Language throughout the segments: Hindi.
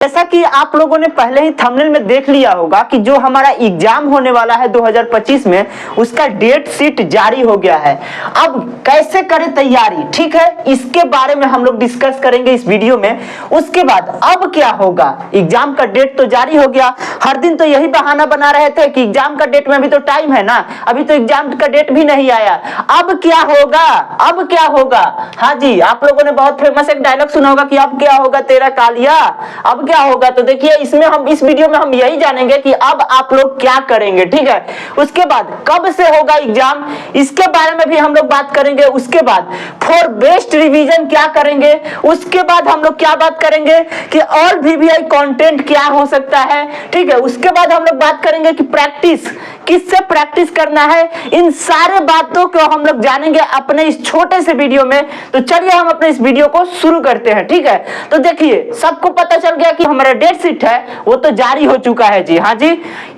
जैसा कि आप लोगों ने पहले ही थंबनेल में देख लिया होगा कि जो हमारा एग्जाम होने वाला है 2025 में, उसका डेट शीट जारी हो गया है। अब कैसे करें तैयारी, ठीक है, इसके बारे में हम लोग डिस्कस करेंगे इस वीडियो में। उसके बाद अब क्या होगा, एग्जाम का डेट तो जारी हो गया। हर दिन तो यही बहाना बना रहे थे कि एग्जाम का डेट में अभी तो टाइम है ना, अभी तो एग्जाम का डेट भी नहीं आया। अब क्या होगा, अब क्या होगा? हाँ जी, आप लोगों ने बहुत फेमस एक डायलॉग सुना होगा कि अब क्या होगा तेरा कालिया, अब क्या होगा। तो देखिए इसमें हम इस वीडियो में हम यही जानेंगे कि अब आप लोग क्या करेंगे, ठीक है। उसके बाद कब से होगा एग्जाम, इसके बारे में भी हम लोग बात करेंगे। उसके बाद फॉर बेस्ट रिवीजन क्या करेंगे। उसके बाद हम लोग क्या बात करेंगे कि और वीवीआई कंटेंट क्या हो सकता है, ठीक है। उसके बाद हम लोग बात करेंगे कि प्रैक्टिस किससे प्रैक्टिस करना है। इन सारे बातों को हम लोग जानेंगे अपने इस छोटे से वीडियो में। तो चलिए हम अपने इस वीडियो को शुरू करते हैं, ठीक है। तो देखिए सबको पता चल गया कि हमारा डेट शीट है वो तो जारी हो चुका है जी। हाँ जी,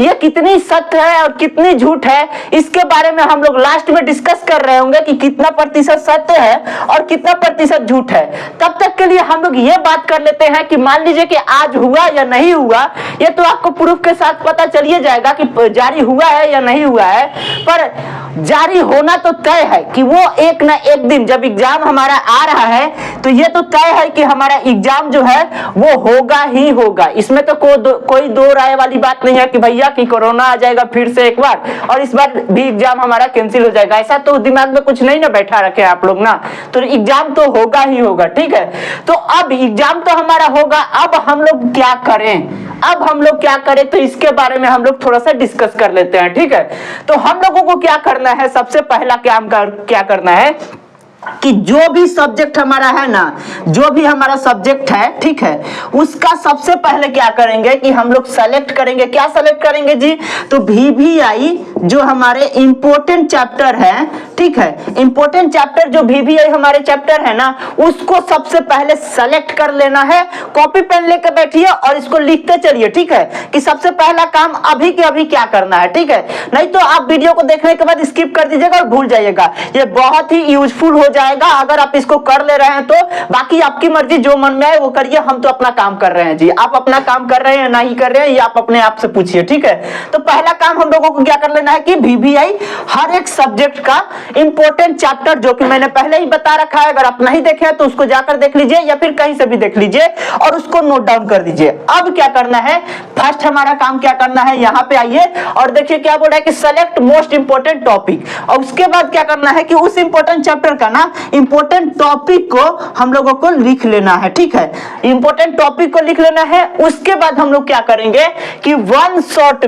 ये कितनी सत्य है और कितनी झूठ है, इसके बारे में हम लोग लास्ट में डिस्कस कर रहे होंगे कि कितना प्रतिशत सत्य है और कितना प्रतिशत झूठ है। तब तक के लिए हम लोग ये बात कर लेते हैं कि मान लीजिए कि आज हुआ या नहीं हुआ, ये तो आपको प्रूफ के साथ पता चलिए जाएगा कि जारी हुआ है या नहीं हुआ है। पर जारी होना तो तय है कि वो एक ना एक दिन जब एग्जाम हमारा आ रहा है तो ये तो तय है कि हमारा एग्जाम जो है वो होगा ही होगा। इसमें तो कोई दो राय वाली बात नहीं है कि भैया कि कोरोना आ जाएगा फिर से एक बार और इस बार भी एग्जाम हमारा कैंसिल हो जाएगा। ऐसा तो दिमाग में कुछ नहीं ना बैठा रखे आप लोग ना, तो एग्जाम तो होगा ही होगा, ठीक है। तो अब एग्जाम तो हमारा होगा, अब हम लोग क्या करें, अब हम लोग क्या करें, तो इसके बारे में हम लोग थोड़ा सा डिस्कस कर लेते हैं, ठीक है। तो हम लोगों को क्या करना है, सबसे पहला क्या करना है कि जो भी सब्जेक्ट हमारा है ना, जो भी हमारा सब्जेक्ट है, ठीक है, उसका सबसे पहले क्या करेंगे कि हम लोग सेलेक्ट करेंगे। क्या सेलेक्ट करेंगे जी, तो वीवीआई जो हमारे इंपॉर्टेंट चैप्टर है, ठीक है, इंपॉर्टेंट चैप्टर जो वीवीआई हमारे चैप्टर है ना, उसको सबसे पहले सेलेक्ट कर लेना है। कॉपी पेन लेकर बैठिए और इसको लिखते चलिए, ठीक है, कि सबसे पहला काम अभी के अभी क्या करना है, ठीक है। नहीं तो आप वीडियो को देखने के बाद स्किप कर दीजिएगा और भूल जाइएगा। ये बहुत ही यूजफुल हो जाएगा अगर आप इसको कर ले रहे हैं तो। बाकी आपकी मर्जी, जो मन में आए वो करिए, हम तो अपना काम कर रहे हैं जी। आप अपना काम कर रहे हैं ना ही कर रहे हैं, ये आप अपने आप से पूछिए, ठीक है। तो पहला काम हम लोगों को क्या कर लेना है कि वीवीआई हर एक सब्जेक्ट का इंपॉर्टेंट चैप्टर, जो कि मैंने पहले ही बता रखा है, अगर आप नहीं देखे हैं तो उसको जाकर देख लीजिए या फिर कहीं से भी देख लीजिए और उसको नोट डाउन कर दीजिए। अब क्या करना है, फर्स्ट हमारा काम क्या करना है, यहां पे आइए और देखिए क्या बोल रहा है कि सेलेक्ट मोस्ट इंपॉर्टेंट टॉपिक। और उसके बाद क्या करना है कि उस इंपॉर्टेंट चैप्टर का ना इंपॉर्टेंट टॉपिक को हम लोगों को लिख लेना है, ठीक है। इंपॉर्टेंट टॉपिक को लिख लेना है। उसके बाद हम लोग क्या करेंगे कि वन शॉट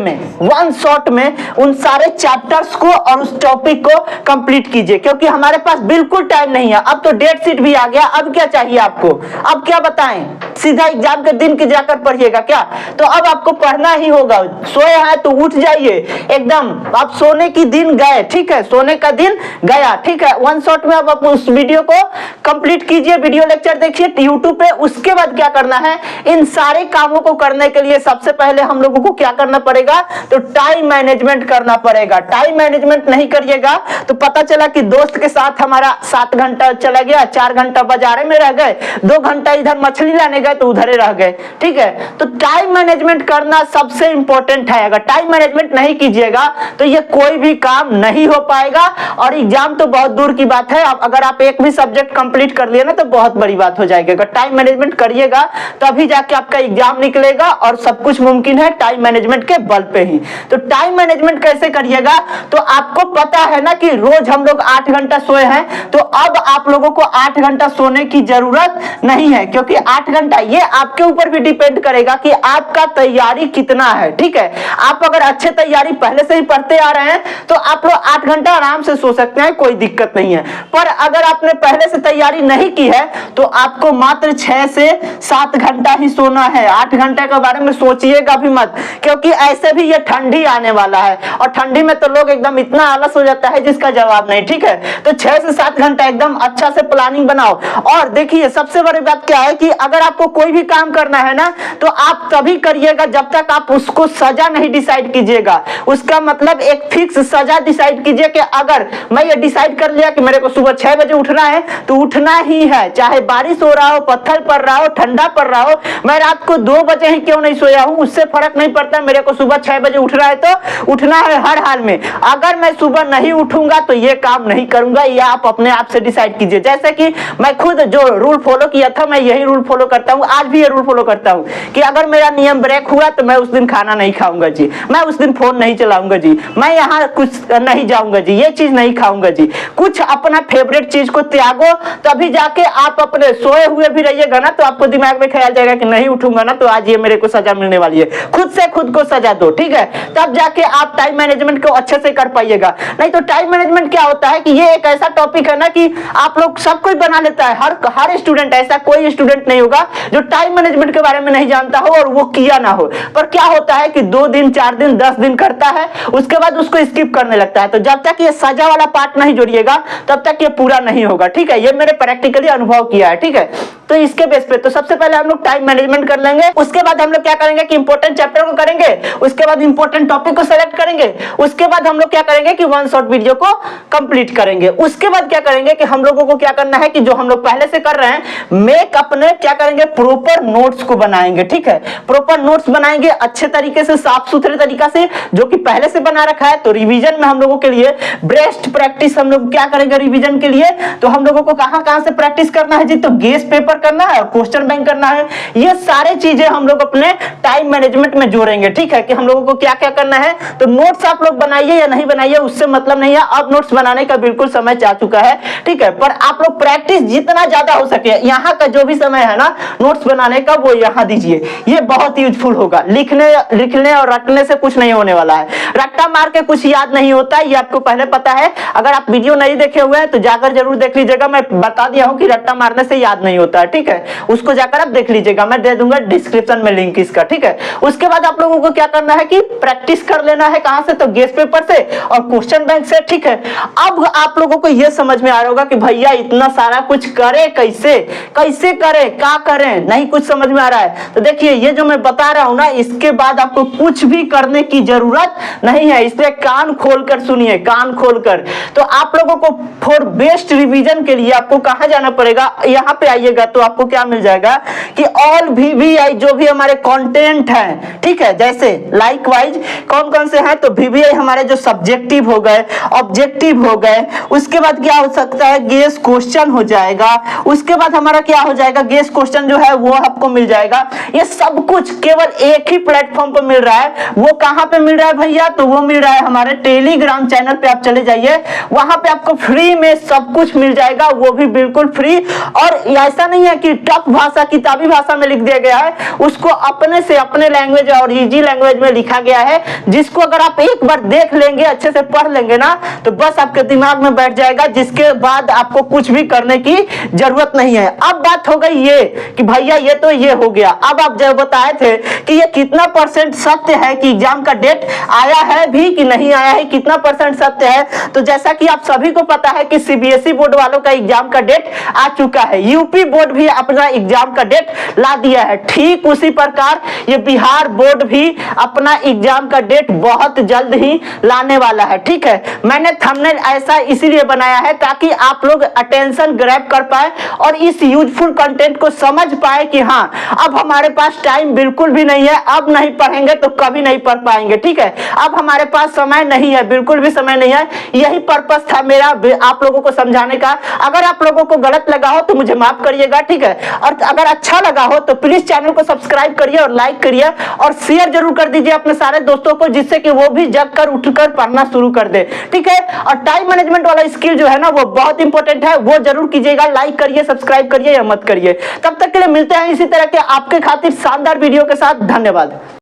में उन सारे चैप्टर्स को और उस टॉपिक को कंप्लीट कीजिए, क्योंकि हमारे पास बिल्कुल टाइम नहीं है। अब तो डेट शीट भी आ गया, अब क्या चाहिए आपको, अब क्या बताएं, सीधा एग्जाम के दिन की जाकर पढ़िएगा क्या? तो अब आपको पढ़ना ही होगा। सोए हैं तो उठ जाइए एकदम, आप सोने की दिन गए, ठीक है, सोने का दिन गया, ठीक है। वन शॉट में अब आप उस वीडियो को कंप्लीट कीजिए, वीडियो लेक्चर देखिए यूट्यूब पे। उसके बाद क्या करना है, इन सारे कामों को करने के लिए सबसे पहले हम लोगों को क्या करना पड़ेगा, तो टाइम मैनेजमेंट करना पड़ेगा। टाइम मैनेजमेंट नहीं करिएगा तो पता चला कि दोस्त के साथ हमारा 7 घंटा चला गया, 4 घंटा बाजारे में रह गए, 2 घंटा इधर मछली लाने गए तो उधर ही रह गए, ठीक है। तो टाइम मैनेजमेंट करना सबसे इंपॉर्टेंट है। अगर टाइम मैनेजमेंट नहीं कीजिएगा तो ये कोई भी काम नहीं हो पाएगा और एग्जाम तो बहुत दूर की बात है। अगर आप एक भी सब्जेक्ट कंप्लीट कर लिए ना तो बहुत बड़ी बात हो जाएगी। अगर टाइम मैनेजमेंट करिएगा तभी जाके आपका एग्जाम निकलेगा और सब कुछ मुमकिन है टाइम मैनेजमेंट के बल पे ही। तो टाइम मैनेजमेंट कैसे करिएगा, तो आपको पता है ना कि रोज हम लोग 8 घंटा सोए हैं, तो अब आप लोगों को 8 घंटा सोने की जरूरत नहीं है, क्योंकि 8 घंटा ये आपके ऊपर भी डिपेंड करेगा कि आपका तैयारी कितना है, ठीक है। आप अगर अच्छे तैयारी पहले से ही पढ़ते आ रहे हैं तो आप लोग 8 घंटा आराम से सो सकते हैं, कोई दिक्कत नहीं है। पर अगर आपने पहले से तैयारी नहीं की है तो आपको मात्र 6 से 7 घंटा ही सोना है। 8 घंटे के बारे में सोचिएगा भी मत, क्योंकि ऐसे भी ये ठंडी आने वाला है और ठंडी में तो लोग एकदम इतना आलस हो जाता है जिसका जवाब नहीं, ठीक है। तो 6 से 7 घंटा एकदम अच्छा से प्लानिंग बनाओ। और देखिए सबसे बड़ी बात क्या है कि अगर आपको कोई भी काम करना है ना तो आप तभी करिएगा रहेगा जब तक आप उसको सजा नहीं डिसाइड कीजिएगा। उसका मतलब एक फिक्स सजा डिसाइड कीजिए कि अगर मैं ये डिसाइड कर लिया कि मेरे को सुबह 6 बजे उठना है तो उठना ही है, चाहे बारिश हो रहा हो, पत्थर पड़ रहा हो, ठंडा पड़ रहा हो, मैं रात को 2 बजे ही क्यों नहीं सोया हूं, उससे फर्क नहीं पड़ता। मेरे को सुबह 6 बजे उठना है तो उठना है हर हाल में। अगर मैं सुबह नहीं उठूंगा तो ये काम नहीं करूंगा, ये आप अपने आप से डिसाइड कीजिए। जैसे कि मैं खुद जो रूल फॉलो किया था, मैं यही रूल फॉलो करता हूं, आज भी ये रूल फॉलो करता हूं कि अगर मेरा नियम ब्रेक हुआ तो मैं उस दिन खाना नहीं खाऊंगा जी, मैं उस दिन फोन नहीं चलाऊंगा जी, मैं यहाँ कुछ नहीं जाऊंगा जी, ये चीज नहीं खाऊंगा जी। कुछ अपना फेवरेट चीज को त्यागो, तभी जाके आप अपने सोए हुए भी रहिएगा ना तो आपको दिमाग में ख्याल जाएगा कि नहीं उठूंगा ना तो आज ये मेरे को सजा मिलने वाली है। खुद से खुद को सजा दो, ठीक है, तब जाके आप टाइम मैनेजमेंट को अच्छे से कर पाइएगा। नहीं तो टाइम मैनेजमेंट क्या होता है कि ये एक ऐसा टॉपिक है ना कि आप लोग सब कोई बना लेता है, हर स्टूडेंट, ऐसा कोई स्टूडेंट नहीं होगा जो टाइम मैनेजमेंट के बारे में नहीं जानता हो और वो किया ना हो। पर क्या होता है कि 2 दिन 4 दिन 10 दिन करता है, उसके बाद उसको स्किप करने लगता है। तो जब तक ये सजा वाला पार्ट नहीं जोड़िएगा तब तक ये पूरा नहीं होगा, ठीक है, ये मेरे प्रैक्टिकली अनुभव किया है, ठीक है। तो इसके बेस पे तो सबसे पहले हम लोग टाइम मैनेजमेंट कर लेंगे, उसके बाद हम लोग क्या करेंगे कि इंपॉर्टेंट चैप्टर को करेंगे, उसके बाद इंपॉर्टेंट टॉपिक को सेलेक्ट करेंगे, उसके बाद हम लोग क्या करेंगे कि 1 शॉर्ट वीडियो को कंप्लीट करेंगे। उसके बाद क्या करेंगे कि हम लोगों को क्या करना है कि जो हम लोग पहले से कर रहे हैं मेक अपने क्या करेंगे प्रॉपर नोट्स को बनाएंगे, ठीक है, प्रॉपर नोट्स बनाएंगे अच्छे तरीके से, साफ सुथरे तरीका से, जो कि पहले से बना रखा है। तो रिवीजन में हम लोगों के लिए बेस्ट प्रैक्टिस हम लोग क्या करेंगे रिवीजन के लिए, तो हम लोगों को कहां से प्रैक्टिस करना है जी, तो गेस पेपर करना है और क्वेश्चन बैंक करना है। ये सारे चीजें हम लोग अपने टाइम मैनेजमेंट में जोड़ेंगे, ठीक है, कि हम लोगों को क्या क्या करना है। तो नोट्स आप लोग बनाइए या नहीं बनाइए उससे मतलब नहीं है, अब नोट्स बनाने का बिल्कुल समय जा चुका है, ठीक है, पर आप लोग प्रैक्टिस जितना ज्यादा हो सके, यहाँ का जो भी समय है ना नोट्स बनाने का वो यहाँ दीजिए, ये बहुत यूजफुल होगा। लिखने और रटने से कुछ नहीं होने वाला है, रट्टा मार के कुछ याद नहीं होता, ये आपको पहले पता है। अगर आप वीडियो नहीं देखे हुए हैं तो जाकर जरूर देख लीजिएगा, मैं बता दिया हूं कि रट्टा मारने से याद नहीं होता है, ठीक है, उसको जाकर आप देख लीजिएगा, मैं दे दूंगा डिस्क्रिप्शन में लिंक इसका, ठीक है। उसके बाद आप लोगों को क्या करना है कि प्रैक्टिस कर लेना है, कहां से, तो गेस पेपर से और क्वेश्चन बैंक से, ठीक है। अब आप लोगों को यह समझ में आ रहा होगा कि भैया इतना सारा कुछ करे कैसे करे, क्या करें, नहीं कुछ समझ में आ रहा है। तो देखिए ये जो मैं बता रहा हूं ना, इसके बाद आपको कुछ भी करने की जरूरत नहीं है, इसलिए कान खोलकर सुनिए, कान खोलकर। तो आप लोगों को फॉर बेस्ट रिवीजन के लिए आपको कहां जाना पड़ेगा, यहां पे आइएगा तो आपको क्या मिल जाएगा कि ऑल VVI जो भी हमारे कंटेंट है, ठीक है, जैसे लाइक वाइज कौन कौन से हैं, तो VVI हमारे जो सब्जेक्टिव हो गए, ऑब्जेक्टिव हो गए, उसके बाद क्या हो सकता है गेस क्वेश्चन हो जाएगा, उसके बाद हमारा क्या हो जाएगा गेस क्वेश्चन जो है वो आपको मिल जाएगा। ये सब कुछ केवल एक ही प्लेटफॉर्म पर मिल रहा है। वो कहां पे मिल रहा है भैया, तो वो मिल रहा है हमारे टेलीग्राम चैनल पे, आप चले जाइए, वहां पे आपको फ्री में सब कुछ मिल जाएगा, वो भी बिल्कुल फ्री। और ऐसा नहीं है कि टफ भाषा किताबी भाषा में लिख दिया गया है, उसको अपने से अपने लैंग्वेज और इजी लैंग्वेज में लिखा गया है, जिसको अगर आप एक बार देख लेंगे, अच्छे से पढ़ लेंगे ना, तो बस आपके दिमाग में बैठ जाएगा, जिसके बाद आपको कुछ भी करने की जरूरत नहीं है। अब बात हो गई ये कि भैया ये तो ये हो गया, अब आप जब बताए थे कि ये कितना % सत्य है कि एग्जाम का डेट आया है भी कि नहीं आया है, कितना % सत्य है, तो जैसा कि आप सभी को पता है कि CBSE बोर्ड वालों का एग्जाम का डेट आ चुका है, यूपी बोर्ड भी अपना एग्जाम का डेट ला दिया है, ठीक उसी प्रकार ये बिहार बोर्ड भी अपना एग्जाम का डेट बहुत जल्द ही लाने वाला है, ठीक है। मैंने थंबनेल ऐसा इसीलिए बनाया है ताकि आप लोग अटेंशन ग्रैब कर पाए और इस यूजफुल कंटेंट को समझ पाए कि हाँ अब हमारे पास टाइम बिल्कुल भी नहीं है, अब नहीं पढ़ेंगे तो कभी नहीं पढ़ पाएंगे, ठीक है, अब हमारे पास समय नहीं है, बिल्कुल भी समय नहीं है। यही पर्पस था मेरा आप लोगों को समझाने का। अगर आप लोगों को गलत लगा हो तो मुझे माफ करिएगा, ठीक है, और अगर अच्छा लगा हो तो प्लीज चैनल को सब्सक्राइब करिए और लाइक करिए और शेयर जरूर कर दीजिए अपने सारे दोस्तों को, जिससे कि वो भी जग कर उठकर पढ़ना शुरू कर दे, ठीक है। और टाइम मैनेजमेंट वाला स्किल जो है ना वो बहुत इंपॉर्टेंट है, वो जरूर कीजिएगा, लाइक करिए, सब्सक्राइब करिए या मत करिए। तब तक के लिए मिलते हैं इसी तरह के आपके खातिर शानदार वीडियो के साथ, धन्यवाद।